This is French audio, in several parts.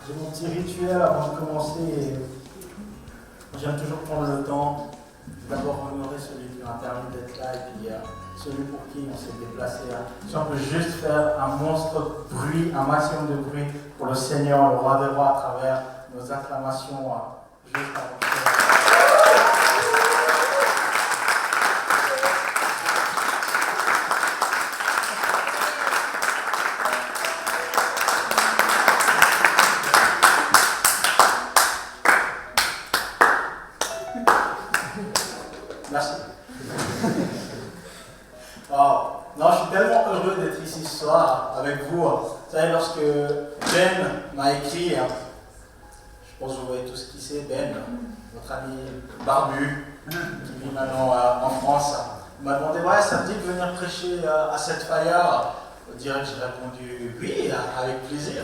J'ai mon petit rituel avant de commencer. J'aime toujours prendre le temps d'abord honorer celui qui m'a permis d'être là et puis celui pour qui on s'est déplacé. Si on peut juste faire un monstre bruit, un maximum de bruit pour le Seigneur, le roi des rois, à travers nos acclamations, juste avant de faire. Merci. Wow. Non, je suis tellement heureux d'être ici ce soir avec vous. Vous savez, lorsque Ben m'a écrit, je pense que vous voyez tous qui c'est, Ben, notre ami barbu, qui vit maintenant en France, il m'a demandé, ouais, ça te dit de venir prêcher à cette fire? Direct, j'ai répondu, oui, avec plaisir.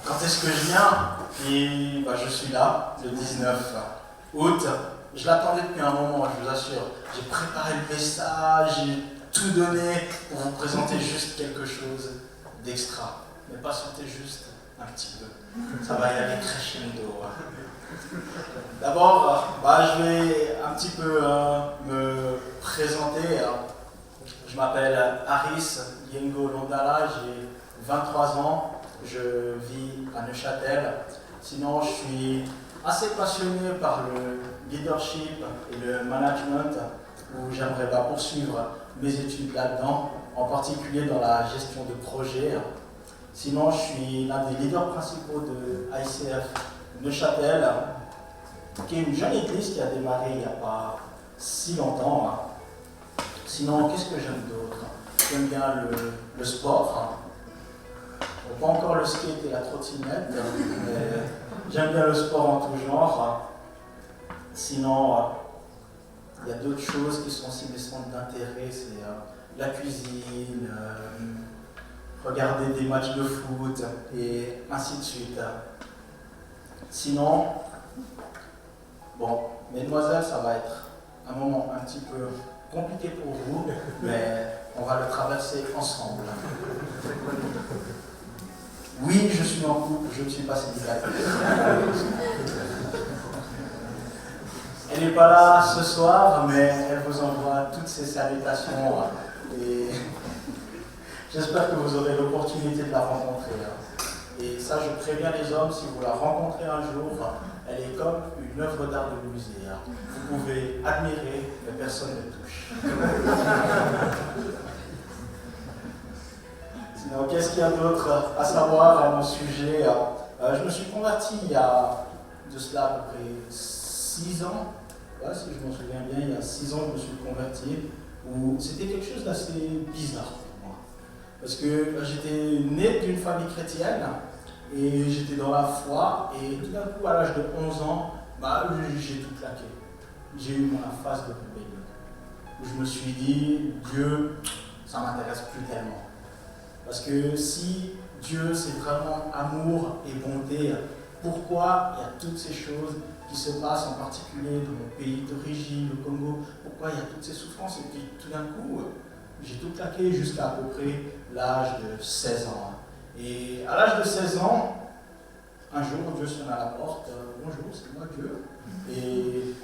Quand est-ce que je viens? Et je suis là, le 19 août. Je l'attendais depuis un moment, je vous assure. J'ai préparé le message, j'ai tout donné pour vous présenter juste quelque chose d'extra. Mais patientez juste un petit peu. Ça va y aller crescendo. D'abord, je vais un petit peu me présenter. Je m'appelle Aris Yengo Londala, j'ai 23 ans, je vis à Neuchâtel. Sinon, je suis assez passionné par le leadership et le management, où j'aimerais poursuivre mes études là-dedans, en particulier dans la gestion de projets. Sinon, je suis l'un des leaders principaux de ICF Neuchâtel, qui est une jeune église qui a démarré il n'y a pas si longtemps. Sinon, qu'est-ce que j'aime d'autre? J'aime bien le sport. Pas encore le skate et la trottinette, mais j'aime bien le sport en tout genre. Sinon, il y a d'autres choses qui sont aussi des centres d'intérêt, c'est la cuisine, regarder des matchs de foot et ainsi de suite. Sinon, mesdemoiselles, ça va être un moment un petit peu compliqué pour vous, mais on va le traverser ensemble. Oui, je suis en couple, je ne suis pas célibataire. Elle n'est pas là ce soir, mais elle vous envoie toutes ses salutations et j'espère que vous aurez l'opportunité de la rencontrer. Et ça, je préviens les hommes, si vous la rencontrez un jour, elle est comme une œuvre d'art de musée. Vous pouvez admirer, mais personne ne touche. Sinon, qu'est-ce qu'il y a d'autre à savoir à mon sujet? Je me suis converti il y a de cela à peu près 6 ans. Ouais, si je m'en souviens bien, il y a 6 ans, je me suis converti, où c'était quelque chose d'assez bizarre pour moi. Parce que j'étais né d'une famille chrétienne, et j'étais dans la foi, et tout d'un coup, à l'âge de 11 ans, j'ai tout claqué. J'ai eu ma phase de rébellion, où je me suis dit, Dieu, ça ne m'intéresse plus tellement. Parce que si Dieu, c'est vraiment amour et bonté, pourquoi il y a toutes ces choses qui se passent, en particulier dans mon pays d'origine, le Congo, pourquoi il y a toutes ces souffrances? Et puis tout d'un coup, j'ai tout claqué jusqu'à peu près l'âge de 16 ans. Et à l'âge de 16 ans, un jour, Dieu sonne à la porte. Bonjour, c'est moi Dieu. Et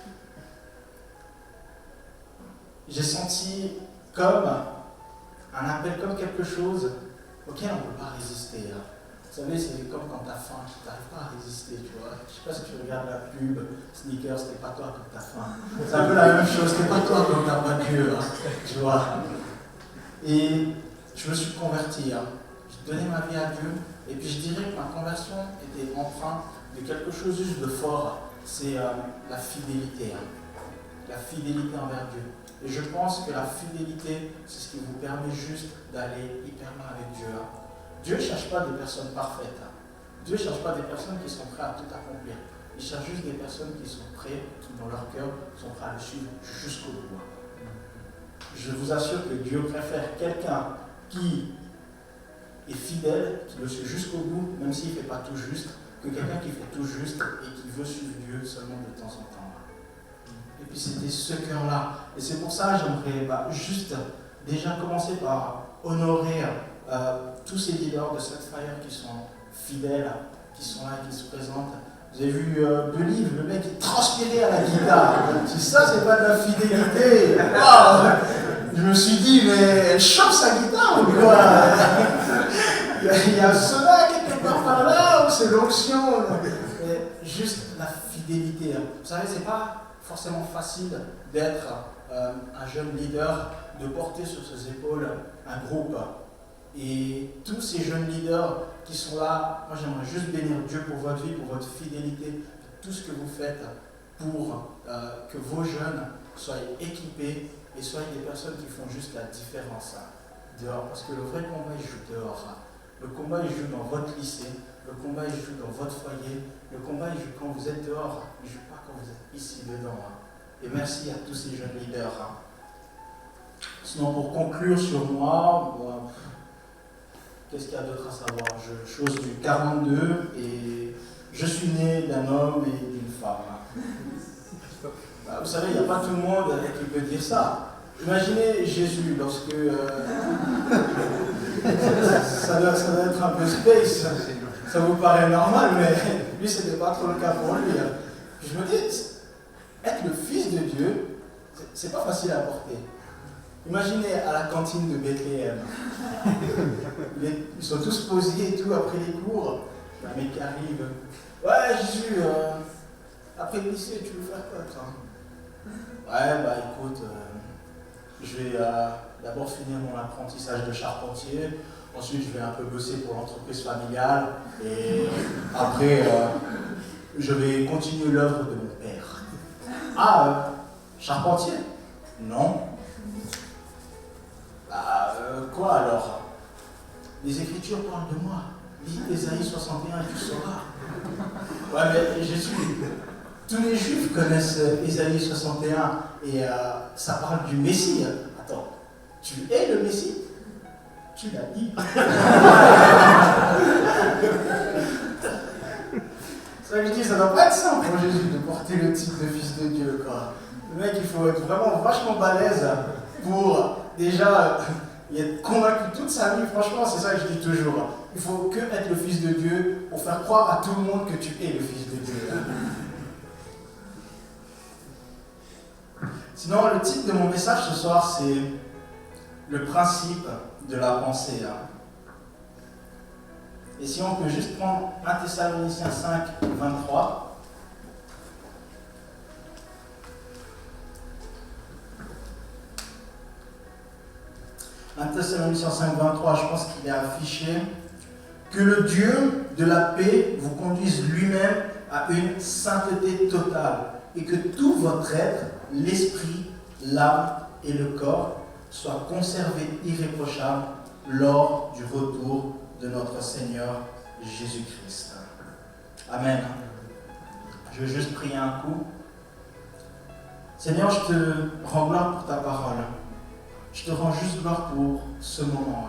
j'ai senti comme un appel, comme quelque chose auquel on ne peut pas résister. Vous savez, c'est comme quand tu as faim, tu n'arrives pas à résister, tu vois. Je ne sais pas si tu regardes la pub, Sneakers, c'est pas toi quand tu as faim. C'est un peu la même chose, c'est pas toi quand tu n'as pas Dieu, tu vois. Et je me suis converti, j'ai donné ma vie à Dieu, et puis je dirais que ma conversion était empreinte de quelque chose juste de fort, c'est la fidélité. La fidélité envers Dieu. Et je pense que la fidélité, c'est ce qui vous permet juste d'aller hyper loin avec Dieu. Dieu ne cherche pas des personnes parfaites. Dieu ne cherche pas des personnes qui sont prêtes à tout accomplir. Il cherche juste des personnes qui sont prêtes, qui dans leur cœur sont prêtes à le suivre jusqu'au bout. Je vous assure que Dieu préfère quelqu'un qui est fidèle, qui le suit jusqu'au bout, même s'il ne fait pas tout juste, que quelqu'un qui fait tout juste et qui veut suivre Dieu seulement de temps en temps. Et puis c'était ce cœur-là. Et c'est pour ça que j'aimerais juste déjà commencer par honorer tous ces leaders de cette fire qui sont fidèles, qui sont là, qui se présentent. Vous avez vu Believe, le mec est transpiré à la guitare. Si ça, c'est pas de la fidélité, wow. Je me suis dit, mais elle chope sa guitare ou quoi? Il y a cela quelque part par là, ou c'est l'onction? Juste la fidélité. Vous savez, c'est pas forcément facile d'être un jeune leader, de porter sur ses épaules un groupe. Et tous ces jeunes leaders qui sont là, moi j'aimerais juste bénir Dieu pour votre vie, pour votre fidélité, tout ce que vous faites pour que vos jeunes soient équipés et soient des personnes qui font juste la différence dehors. Parce que le vrai combat, il joue dehors. Le combat, il joue dans votre lycée, le combat, il joue dans votre foyer, le combat, il joue quand vous êtes dehors, il ne joue pas quand vous êtes ici dedans. Et merci à tous ces jeunes leaders. Sinon, pour conclure sur moi, qu'est-ce qu'il y a d'autre à savoir? Chose du 42 et je suis né d'un homme et d'une femme. Vous savez, il n'y a pas tout le monde qui peut dire ça. Imaginez Jésus lorsque... ça doit être un peu space. Ça vous paraît normal, mais lui, ce n'était pas trop le cas pour lui. Puis je me dis, être le fils de Dieu, c'est pas facile à porter. Imaginez à la cantine de Bethléem. Ils sont tous posés et tout après les cours. Un mec qui arrive. Ouais, Jésus, après le lycée, tu veux faire quoi, toi? Ouais, bah écoute, je vais d'abord finir mon apprentissage de charpentier. Ensuite, je vais un peu bosser pour l'entreprise familiale. Et après, je vais continuer l'œuvre de mon père. Ah, charpentier? Non. Quoi alors? Les Écritures parlent de moi. Lis Ésaïe 61 et tu sauras. Ouais, mais Jésus, tous les Juifs connaissent Ésaïe 61 et ça parle du Messie. Attends, tu es le Messie? Tu l'as dit. Ça que je dis, ça ne doit pas être simple pour Jésus de porter le titre de fils de Dieu, quoi. Le mec, il faut être vraiment vachement balèze pour déjà être convaincu toute sa vie. Franchement, c'est ça que je dis toujours. Il faut que être le fils de Dieu pour faire croire à tout le monde que tu es le fils de Dieu. Sinon, le titre de mon message ce soir, c'est le principe de la pensée. Et si on peut juste prendre 1 Thessaloniciens 5, 23. 1 Thessaloniciens 5, 23, je pense qu'il est affiché. Que le Dieu de la paix vous conduise lui-même à une sainteté totale et que tout votre être, l'esprit, l'âme et le corps soient conservés irréprochables lors du retour de notre Seigneur Jésus-Christ. Amen. Je vais juste prier un coup. Seigneur, je te rends gloire pour ta parole. Je te rends juste gloire pour ce moment.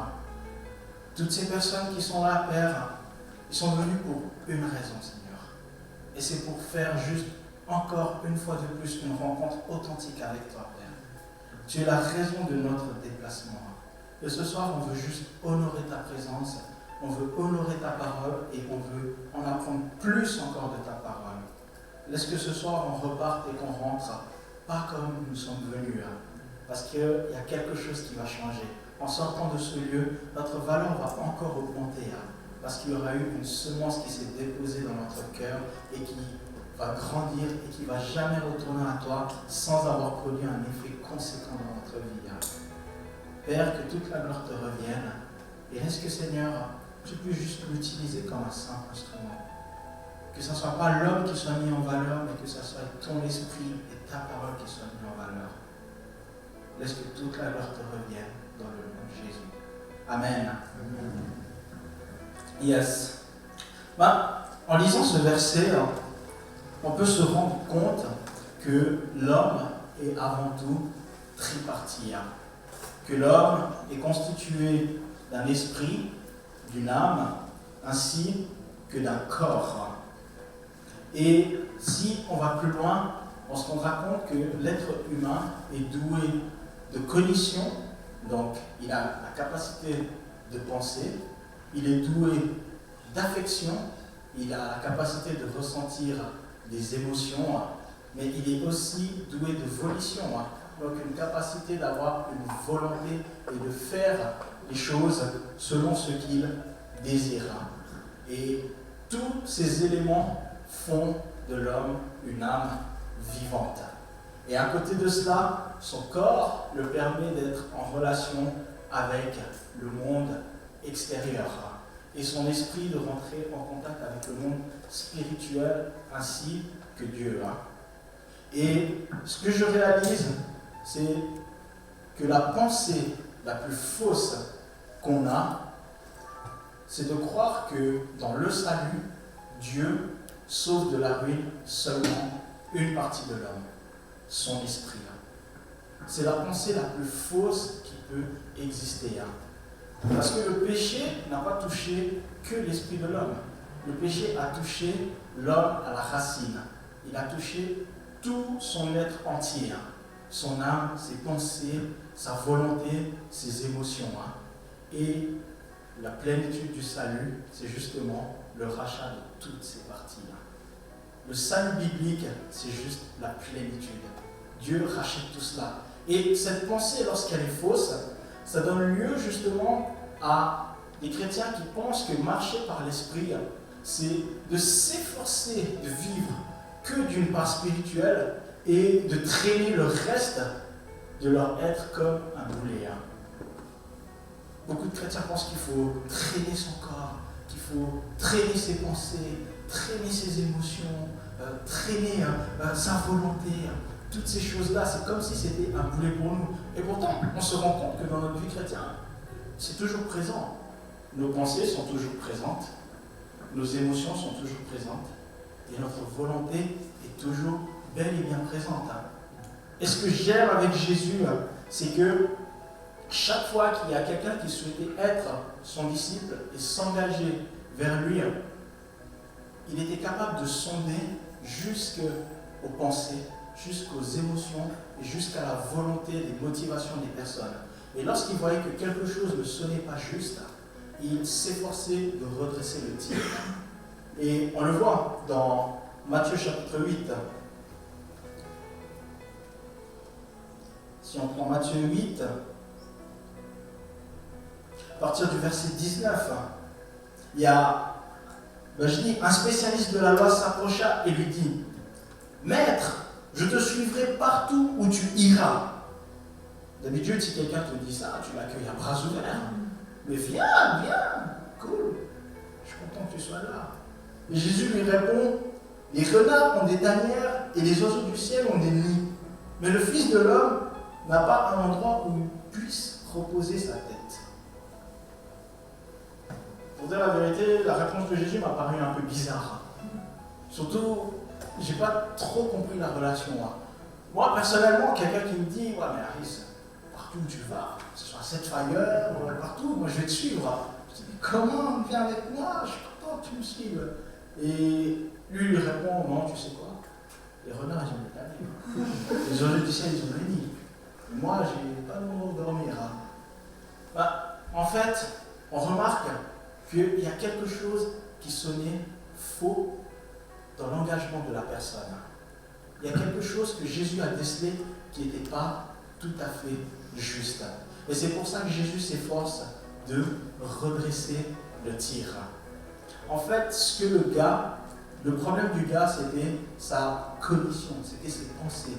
Toutes ces personnes qui sont là, Père, ils sont venus pour une raison, Seigneur. Et c'est pour faire juste encore une fois de plus une rencontre authentique avec toi, Père. Tu es la raison de notre déplacement. Et ce soir, on veut juste honorer ta présence, on veut honorer ta parole et on veut en apprendre plus encore de ta parole. Laisse que ce soir, on reparte et qu'on rentre, pas comme nous sommes venus. Parce qu'il y a quelque chose qui va changer. En sortant de ce lieu, notre valeur va encore augmenter. Parce qu'il y aura eu une semence qui s'est déposée dans notre cœur et qui va grandir et qui ne va jamais retourner à toi sans avoir produit un effet conséquent dans notre vie. Père, que toute la gloire te revienne. Et laisse que, Seigneur, tu puisses juste l'utiliser comme un simple instrument. Que ce ne soit pas l'homme qui soit mis en valeur, mais que ce soit ton esprit et ta parole qui soient mis en valeur. Laisse que toute la gloire te revienne dans le nom de Jésus. Amen. Yes. En lisant ce verset, on peut se rendre compte que l'homme est avant tout tripartite. Que l'homme est constitué d'un esprit, d'une âme, ainsi que d'un corps. Et si on va plus loin, on se rendra compte que l'être humain est doué de cognition, donc il a la capacité de penser, il est doué d'affection, il a la capacité de ressentir des émotions, mais il est aussi doué de volition, donc une capacité d'avoir une volonté et de faire les choses selon ce qu'il désire. Et tous ces éléments font de l'homme une âme vivante. Et à côté de cela, son corps le permet d'être en relation avec le monde extérieur et son esprit de rentrer en contact avec le monde spirituel ainsi que Dieu. Et ce que je réalise, c'est que la pensée la plus fausse qu'on a, c'est de croire que dans le salut, Dieu sauve de la ruine seulement une partie de l'homme, son esprit. C'est la pensée la plus fausse qui peut exister. Parce que le péché n'a pas touché que l'esprit de l'homme. Le péché a touché l'homme à la racine. Il a touché tout son être entier. Son âme, ses pensées, sa volonté, ses émotions. Et la plénitude du salut, c'est justement le rachat de toutes ces parties. Le salut biblique, c'est juste la plénitude. Dieu rachète tout cela. Et cette pensée, lorsqu'elle est fausse, ça donne lieu justement à des chrétiens qui pensent que marcher par l'esprit, c'est de s'efforcer de vivre que d'une part spirituelle et de traîner le reste de leur être comme un boulet. Beaucoup de chrétiens pensent qu'il faut traîner son corps, qu'il faut traîner ses pensées, traîner ses émotions, traîner sa volonté. Toutes ces choses-là, c'est comme si c'était un boulet pour nous. Et pourtant, on se rend compte que dans notre vie chrétienne, c'est toujours présent. Nos pensées sont toujours présentes, nos émotions sont toujours présentes, et notre volonté est toujours bel et bien présente. Et ce que j'aime avec Jésus, c'est que chaque fois qu'il y a quelqu'un qui souhaitait être son disciple et s'engager vers lui, il était capable de sonder jusqu'aux pensées, jusqu'aux émotions et jusqu'à la volonté, des motivations des personnes. Et lorsqu'il voyait que quelque chose ne sonnait pas juste, il s'efforçait de redresser le tir. Et on le voit dans Matthieu chapitre 8. Si on prend Matthieu 8, à partir du verset 19, il y a, un spécialiste de la loi s'approcha et lui dit, « Maître, je te suivrai partout où tu iras. » D'habitude, si quelqu'un te dit ça, tu l'accueilles à bras ouverts. Mais viens, cool, je suis content que tu sois là. Et Jésus lui répond, les renards ont des tanières et les oiseaux du ciel ont des nids. Mais le Fils de l'homme n'a pas un endroit où il puisse reposer sa tête. Pour dire la vérité, la réponse de Jésus m'a paru un peu bizarre. Surtout, j'ai pas trop compris la relation. Moi, personnellement, quelqu'un qui me dit, ouais, mais Harris, partout où tu vas, que ce soit à Setfire ou partout, moi je vais te suivre. Je dis, mais comment, viens avec moi, je suis content que tu me suives. Et lui répond, non, tu sais quoi, les renards, ils ont des tanières. Les oiseaux du ciel, ils ont des nids. Moi, j'ai pas de moment de dormir. En fait, on remarque qu'il y a quelque chose qui sonnait faux dans l'engagement de la personne. Il y a quelque chose que Jésus a décelé qui n'était pas tout à fait juste. Et c'est pour ça que Jésus s'efforce de redresser le tir. En fait, le problème du gars, c'était sa cognition, c'était ses pensées,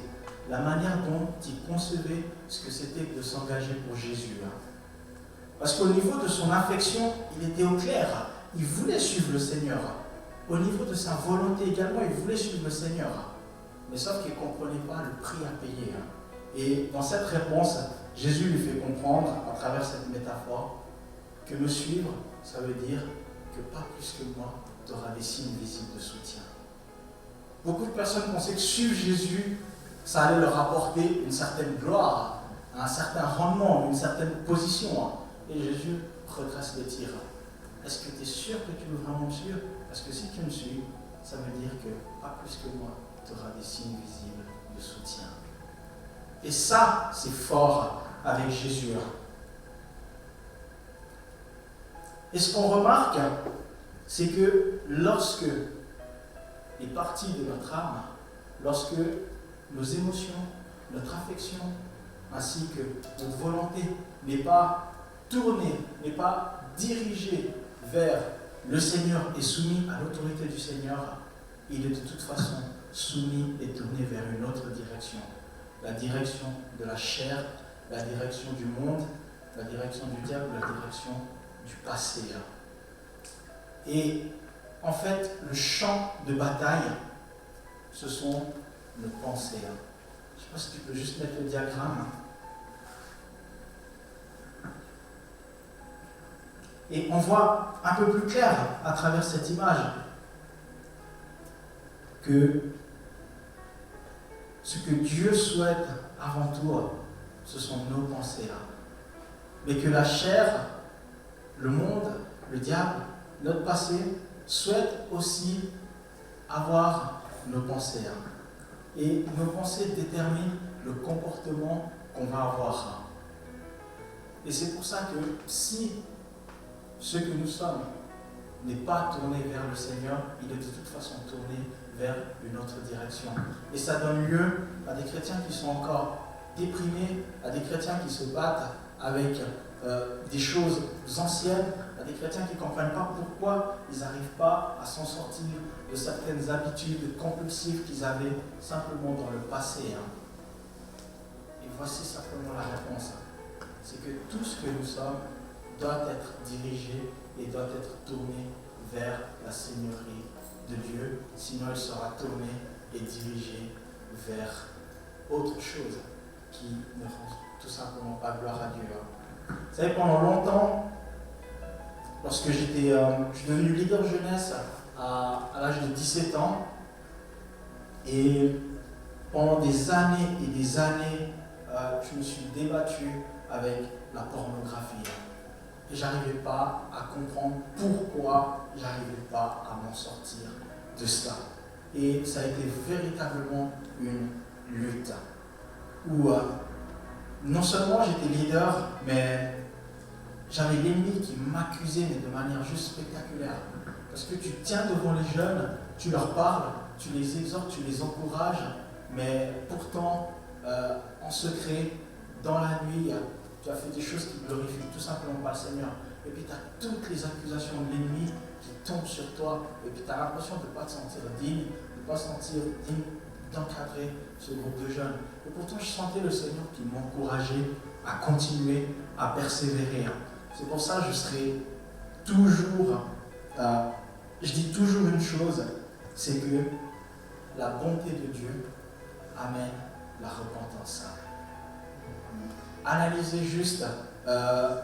la manière dont il concevait ce que c'était que de s'engager pour Jésus. Parce qu'au niveau de son affection, il était au clair, il voulait suivre le Seigneur. Au niveau de sa volonté également, il voulait suivre le Seigneur. Mais sauf qu'il ne comprenait pas le prix à payer. Et dans cette réponse, Jésus lui fait comprendre, à travers cette métaphore, que me suivre, ça veut dire que pas plus que moi, tu auras des signes visibles de soutien. Beaucoup de personnes pensaient que suivre Jésus, ça allait leur apporter une certaine gloire, un certain rendement, une certaine position. Et Jésus redresse le tir. Est-ce que tu es sûr que tu veux vraiment me suivre? Parce que si tu me suis, ça veut dire que pas plus que moi, tu auras des signes visibles de soutien. Et ça, c'est fort avec Jésus. Et ce qu'on remarque, c'est que lorsque les parties de notre âme, lorsque nos émotions, notre affection, ainsi que notre volonté n'est pas tournée, n'est pas dirigée vers le Seigneur et soumis à l'autorité du Seigneur, il est de toute façon soumis et tourné vers une autre direction. La direction de la chair, la direction du monde, la direction du diable, la direction du passé. Et en fait, le champ de bataille, ce sont nos pensées. Je ne sais pas si tu peux juste mettre le diagramme. Et on voit un peu plus clair à travers cette image que ce que Dieu souhaite avant tout, ce sont nos pensées. Mais que la chair, le monde, le diable, notre passé, souhaitent aussi avoir nos pensées. Et nos pensées déterminent le comportement qu'on va avoir. Et c'est pour ça que si ce que nous sommes n'est pas tourné vers le Seigneur, il est de toute façon tourné vers une autre direction. Et ça donne lieu à des chrétiens qui sont encore déprimés, à des chrétiens qui se battent avec des choses anciennes, à des chrétiens qui ne comprennent pas pourquoi ils n'arrivent pas à s'en sortir de certaines habitudes compulsives qu'ils avaient simplement dans le passé. Et voici simplement la réponse. C'est que tout ce que nous sommes doit être dirigé et doit être tourné vers la Seigneurie de Dieu, sinon il sera tourné et dirigé vers autre chose qui ne rend tout simplement pas gloire à Dieu. Vous savez, pendant longtemps, lorsque je suis devenu leader jeunesse à l'âge de 17 ans, et pendant des années et des années, je me suis débattu avec la pornographie. Et je n'arrivais pas à comprendre pourquoi je n'arrivais pas à m'en sortir de ça. Et ça a été véritablement une lutte où non seulement j'étais leader, mais j'avais l'ennemi qui m'accusait, mais de manière juste spectaculaire. Parce que tu tiens devant les jeunes, tu leur parles, tu les exhortes, tu les encourages, mais pourtant, en secret, dans la nuit, tu as fait des choses qui glorifient tout simplement pas le Seigneur. Et puis tu as toutes les accusations de l'ennemi qui tombent sur toi. Et puis tu as l'impression de ne pas te sentir digne, de ne pas te sentir digne d'encadrer ce groupe de jeunes. Et pourtant, je sentais le Seigneur qui m'encourageait à continuer, à persévérer. C'est pour ça que je serai toujours, je dis toujours une chose, c'est que la bonté de Dieu amène la repentance. Analysez juste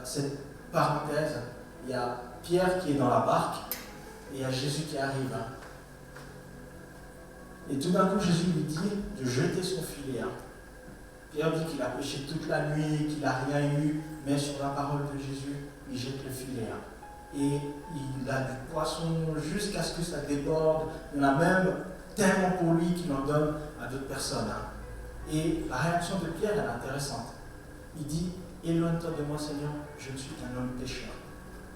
cette parenthèse. Il y a Pierre qui est dans la barque et il y a Jésus qui arrive. Et tout d'un coup, Jésus lui dit de jeter son filet. Pierre dit qu'il a pêché toute la nuit, qu'il n'a rien eu, mais sur la parole de Jésus, il jette le filet. Et il a du poisson jusqu'à ce que ça déborde. Il y en a même tellement pour lui qu'il en donne à d'autres personnes. Et la réaction de Pierre, elle est intéressante. Il dit, éloigne-toi de moi Seigneur, je ne suis qu'un homme pécheur.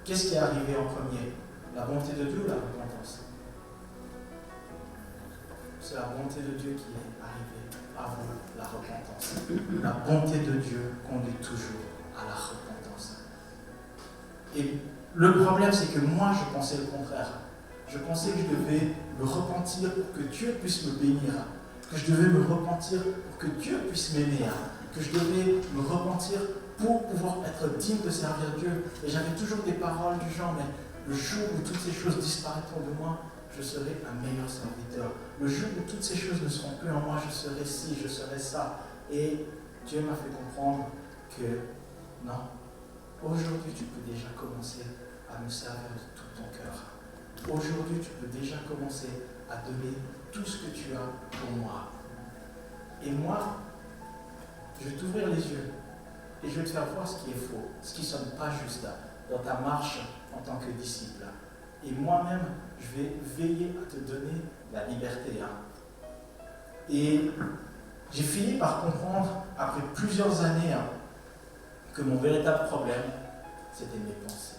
Qu'est-ce qui est arrivé en premier? La bonté de Dieu ou la repentance? C'est la bonté de Dieu qui est arrivée avant la repentance. La bonté de Dieu conduit toujours à la repentance. Et le problème, c'est que moi, je pensais le contraire. Je pensais que je devais me repentir pour que Dieu puisse me bénir, que je devais me repentir pour que Dieu puisse m'aimer, que je devais me repentir pour pouvoir être digne de servir Dieu. Et j'avais toujours des paroles du genre, mais le jour où toutes ces choses disparaîtront de moi, je serai un meilleur serviteur. Le jour où toutes ces choses ne seront plus en moi, je serai ci, je serai ça. Et Dieu m'a fait comprendre que non, aujourd'hui tu peux déjà commencer à me servir de tout ton cœur. Aujourd'hui tu peux déjà commencer à donner tout ce que tu as pour moi. Et moi, je vais t'ouvrir les yeux et je vais te faire voir ce qui est faux, ce qui ne sonne pas juste dans ta marche en tant que disciple. Et moi-même, je vais veiller à te donner la liberté. Et j'ai fini par comprendre, après plusieurs années, que mon véritable problème, c'était mes pensées.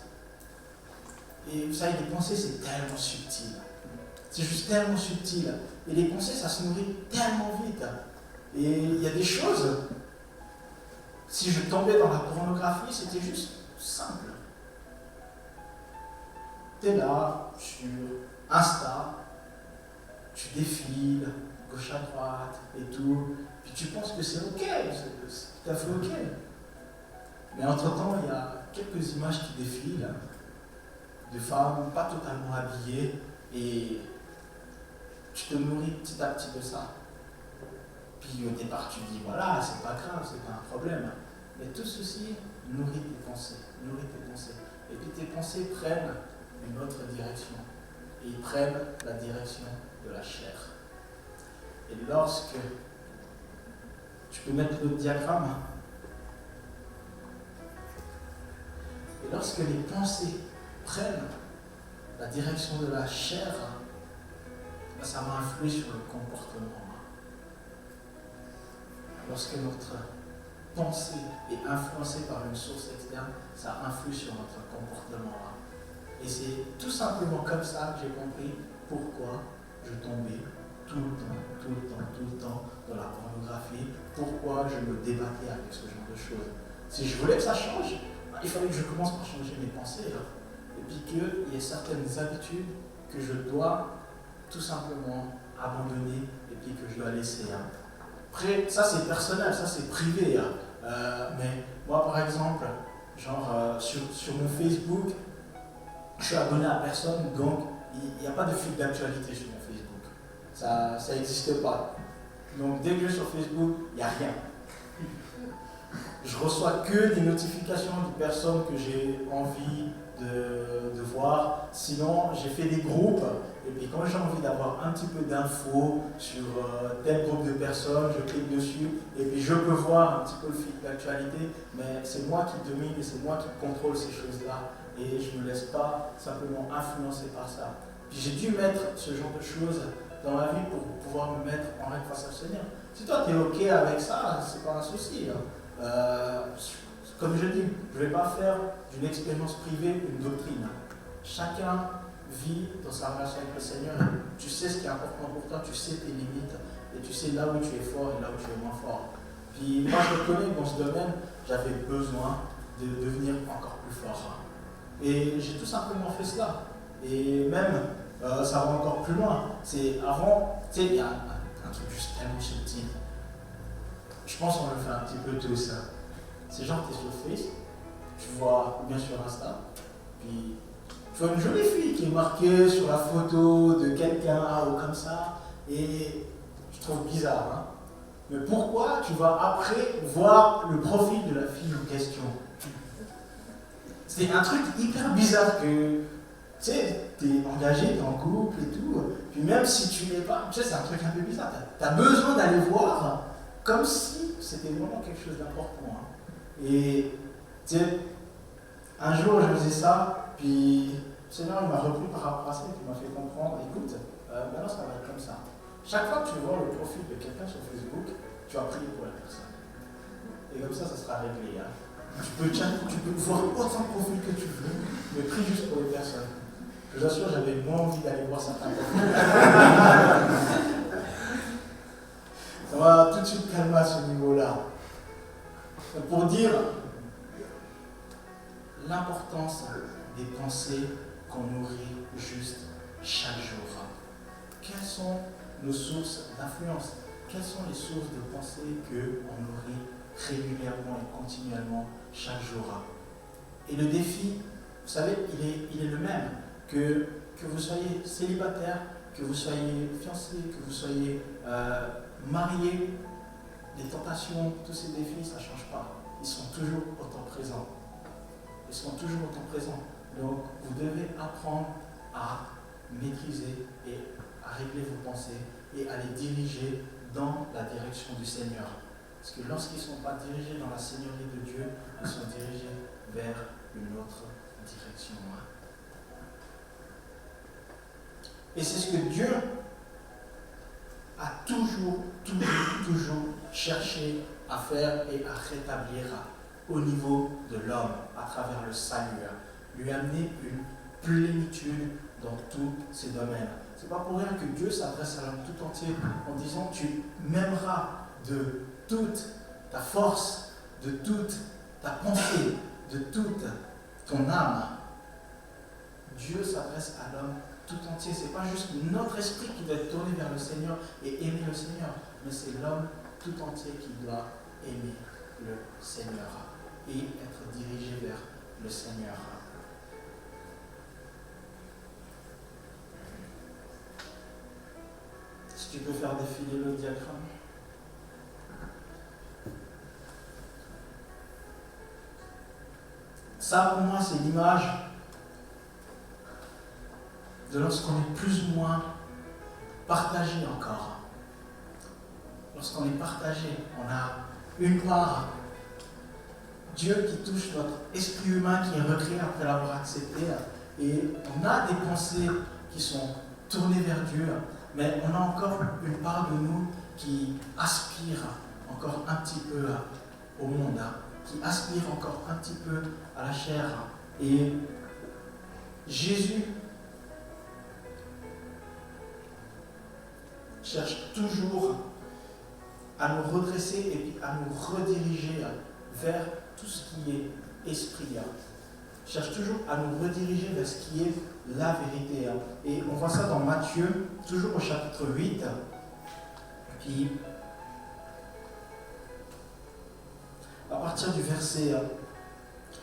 Et vous savez, les pensées, c'est tellement subtil. C'est juste tellement subtil. Et les pensées, ça se nourrit tellement vite. Et il y a des choses, si je tombais dans la pornographie, c'était juste simple. Tu es là, sur Insta, tu défiles, gauche à droite et tout, puis tu penses que c'est ok, c'est tout à fait ok. Mais entre-temps, il y a quelques images qui défilent, de femmes pas totalement habillées, et tu te nourris petit à petit de ça. Puis au départ, tu dis, voilà, c'est pas grave, c'est pas un problème. Mais tout ceci nourrit tes pensées, nourrit tes pensées. Et puis tes pensées prennent une autre direction. Et ils prennent la direction de la chair. Et lorsque, tu peux mettre le diagramme, et lorsque les pensées prennent la direction de la chair, ça va influer sur le comportement. Lorsque notre pensée est influencée par une source externe, ça influe sur notre comportement. Et c'est tout simplement comme ça que j'ai compris pourquoi je tombais tout le temps dans la pornographie, pourquoi je me débattais avec ce genre de choses. Si je voulais que ça change, il fallait que je commence par changer mes pensées. Et puis qu'il y ait certaines habitudes que je dois tout simplement abandonner et puis que je dois laisser. Après, ça c'est personnel, ça c'est privé. Mais moi par exemple, sur mon Facebook, je suis abonné à personne, donc il n'y a pas de fil d'actualité sur mon Facebook. Ça n'existe pas. Donc dès que je suis sur Facebook, il n'y a rien. Je reçois que des notifications de personnes que j'ai envie de voir. Sinon, j'ai fait des groupes. Et puis quand j'ai envie d'avoir un petit peu d'infos sur tel groupe de personnes, je clique dessus. Et puis je peux voir un petit peu le fil d'actualité. Mais c'est moi qui domine et c'est moi qui contrôle ces choses-là. Et je ne me laisse pas simplement influencer par ça. Puis j'ai dû mettre ce genre de choses dans ma vie pour pouvoir me mettre en règle face à le Seigneur. Si toi tu es OK avec ça, c'est pas un souci. Comme je dis, je ne vais pas faire d'une expérience privée une doctrine. Chacun vit dans sa relation avec le Seigneur. Tu sais ce qui est important pour toi, tu sais tes limites et tu sais là où tu es fort et là où tu es moins fort. Puis moi je reconnais que dans ce domaine, j'avais besoin de devenir encore plus fort. Et j'ai tout simplement fait cela. Et même, ça va encore plus loin. C'est avant, tu sais, il y a un truc juste tellement subtil. Je pense qu'on le fait un petit peu tous. C'est genre, tu es sur Facebook, tu vois, ou bien sur Insta, puis tu vois une jolie fille qui est marquée sur la photo de quelqu'un ou comme ça, et je trouve bizarre. Hein. Mais pourquoi tu vas après voir le profil de la fille en question? C'est un truc hyper bizarre que, tu sais, tu es engagé, tu es en couple et tout, puis même si tu n'es pas, tu sais, c'est un truc un peu bizarre. Tu as besoin d'aller voir comme si c'était vraiment quelque chose d'important. Hein. Et, tu sais, un jour je faisais ça, puis le Seigneur m'a repris par rapport à ça, il m'a fait comprendre, écoute, maintenant ça va être comme ça. Chaque fois que tu vois le profil de quelqu'un sur Facebook, tu vas prier pour la personne. Et comme ça sera réglé. Hein. Tu peux voir autant de profils que tu veux, mais prie juste pour les personnes. Je vous assure, j'avais moins envie d'aller voir certains profils. Ça va tout de suite calmer à ce niveau-là. Pour dire l'importance des pensées qu'on nourrit juste chaque jour. Quelles sont nos sources d'influence? Quelles sont les sources de pensées qu'on nourrit régulièrement et continuellement chaque jour? Et le défi, vous savez, il est le même. Que vous soyez célibataire, que vous soyez fiancé, que vous soyez marié, les tentations, tous ces défis, ça ne change pas. Ils sont toujours autant présents. Ils sont toujours autant présents. Donc, vous devez apprendre à maîtriser et à régler vos pensées et à les diriger dans la direction du Seigneur. Parce que lorsqu'ils ne sont pas dirigés dans la Seigneurie de Dieu, ils sont dirigés vers une autre direction. Et c'est ce que Dieu a toujours cherché à faire et à rétablir au niveau de l'homme à travers le salut. Lui amener une plénitude dans tous ces domaines. C'est pas pour rien que Dieu s'adresse à l'homme tout entier en disant tu m'aimeras de toute ta force, de toute ta pensée, de toute ton âme. Dieu s'adresse à l'homme tout entier. Ce n'est pas juste notre esprit qui doit être tourné vers le Seigneur et aimer le Seigneur, mais c'est l'homme tout entier qui doit aimer le Seigneur et être dirigé vers le Seigneur. Si tu peux faire défiler le diagramme. Ça, pour moi, c'est l'image de lorsqu'on est plus ou moins partagé encore. Lorsqu'on est partagé, on a une part, Dieu qui touche notre esprit humain qui est recréé après l'avoir accepté, et on a des pensées qui sont tournées vers Dieu, mais on a encore une part de nous qui aspire encore un petit peu au monde, qui aspire encore un petit peu à la chair. Et Jésus cherche toujours à nous redresser et puis à nous rediriger vers tout ce qui est esprit. Il cherche toujours à nous rediriger vers ce qui est la vérité. Et on voit ça dans Matthieu, toujours au chapitre 8. Puis, à partir du verset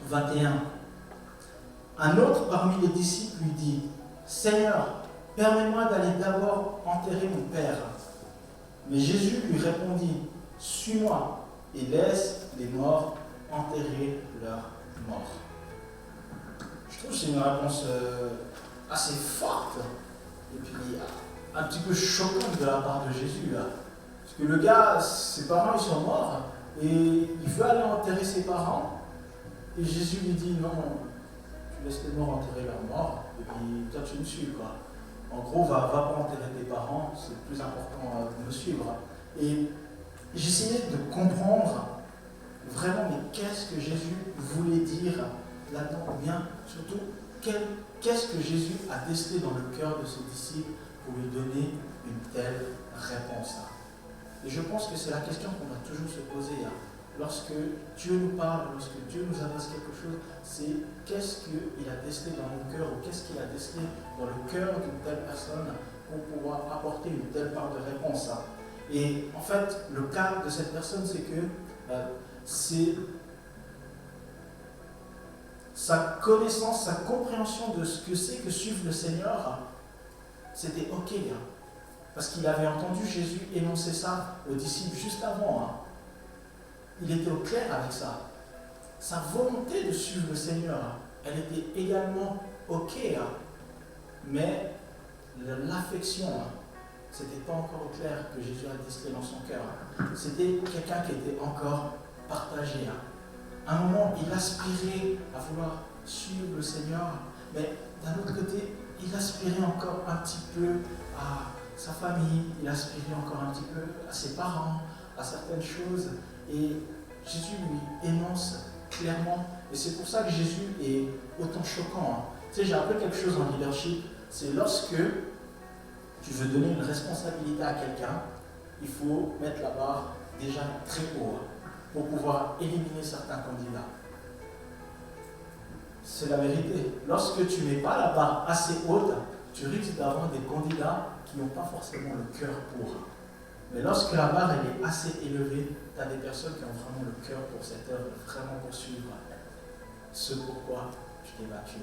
21, un autre parmi les disciples lui dit « Seigneur, permets-moi d'aller d'abord enterrer mon père. » Mais Jésus lui répondit « Suis-moi et laisse les morts enterrer leurs morts. » Je trouve que c'est une réponse assez forte et puis un petit peu choquante de la part de Jésus. Parce que le gars, ses parents ils sont morts et il veut aller enterrer ses parents. Et Jésus lui dit non, tu laisses les morts enterrer leurs morts et puis toi tu me suis quoi. En gros, va pas enterrer tes parents, c'est plus important de me suivre. Et j'essayais de comprendre vraiment, mais qu'est-ce que Jésus voulait dire là-dedans, ou bien surtout, qu'est-ce que Jésus a décelé dans le cœur de ses disciples pour lui donner une telle réponse. Et je pense que c'est la question qu'on va toujours se poser. Lorsque Dieu nous parle, lorsque Dieu nous adresse quelque chose, c'est qu'est-ce qu'il a décelé dans nos cœurs, ou qu'est-ce qu'il a décelé dans le cœur d'une telle personne pour pouvoir apporter une telle part de réponse. Et en fait, le cas de cette personne, c'est que c'est sa connaissance, sa compréhension de ce que c'est que suivre le Seigneur, c'était ok. Parce qu'il avait entendu Jésus énoncer ça aux disciples juste avant. Il était au clair avec ça. Sa volonté de suivre le Seigneur, elle était également ok. Mais l'affection, c'était pas encore au clair que Jésus a décelé dans son cœur. C'était quelqu'un qui était encore partagé. À un moment, il aspirait à vouloir suivre le Seigneur, mais d'un autre côté, il aspirait encore un petit peu à sa famille, il aspirait encore un petit peu à ses parents, à certaines choses. Et Jésus lui énonce clairement, et c'est pour ça que Jésus est autant choquant. Tu sais, j'ai appris quelque chose en leadership, c'est lorsque tu veux donner une responsabilité à quelqu'un, il faut mettre la barre déjà très haut pour pouvoir éliminer certains candidats. C'est la vérité. Lorsque tu ne mets pas la barre assez haute, tu risques d'avoir des candidats qui n'ont pas forcément le cœur pour. Mais lorsque la barre elle est assez élevée, tu as des personnes qui ont vraiment le cœur pour cette œuvre, vraiment poursuivre ce pourquoi je t'ai battu.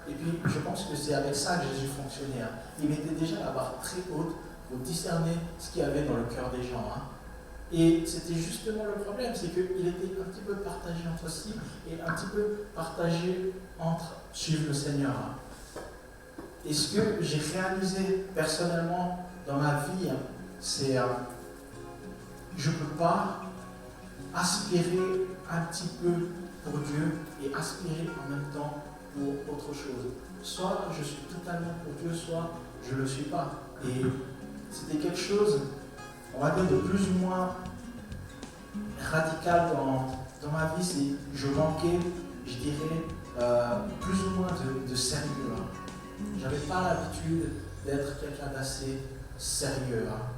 Et puis, je pense que c'est avec ça que Jésus fonctionnait. Il mettait déjà la barre très haute pour discerner ce qu'il y avait dans le cœur des gens. Et c'était justement le problème, c'est qu'il était un petit peu partagé entre si et un petit peu partagé entre suivre le Seigneur. Et ce que j'ai réalisé personnellement dans ma vie, c'est je ne peux pas aspirer un petit peu pour Dieu et aspirer en même temps pour autre chose. Soit je suis totalement pour Dieu, soit je ne le suis pas. Et c'était quelque chose, on va dire, de plus ou moins radical dans ma vie. C'est je manquais, je dirais, plus ou moins de sérieux. Hein. J'avais pas l'habitude d'être quelqu'un d'assez sérieux. Hein.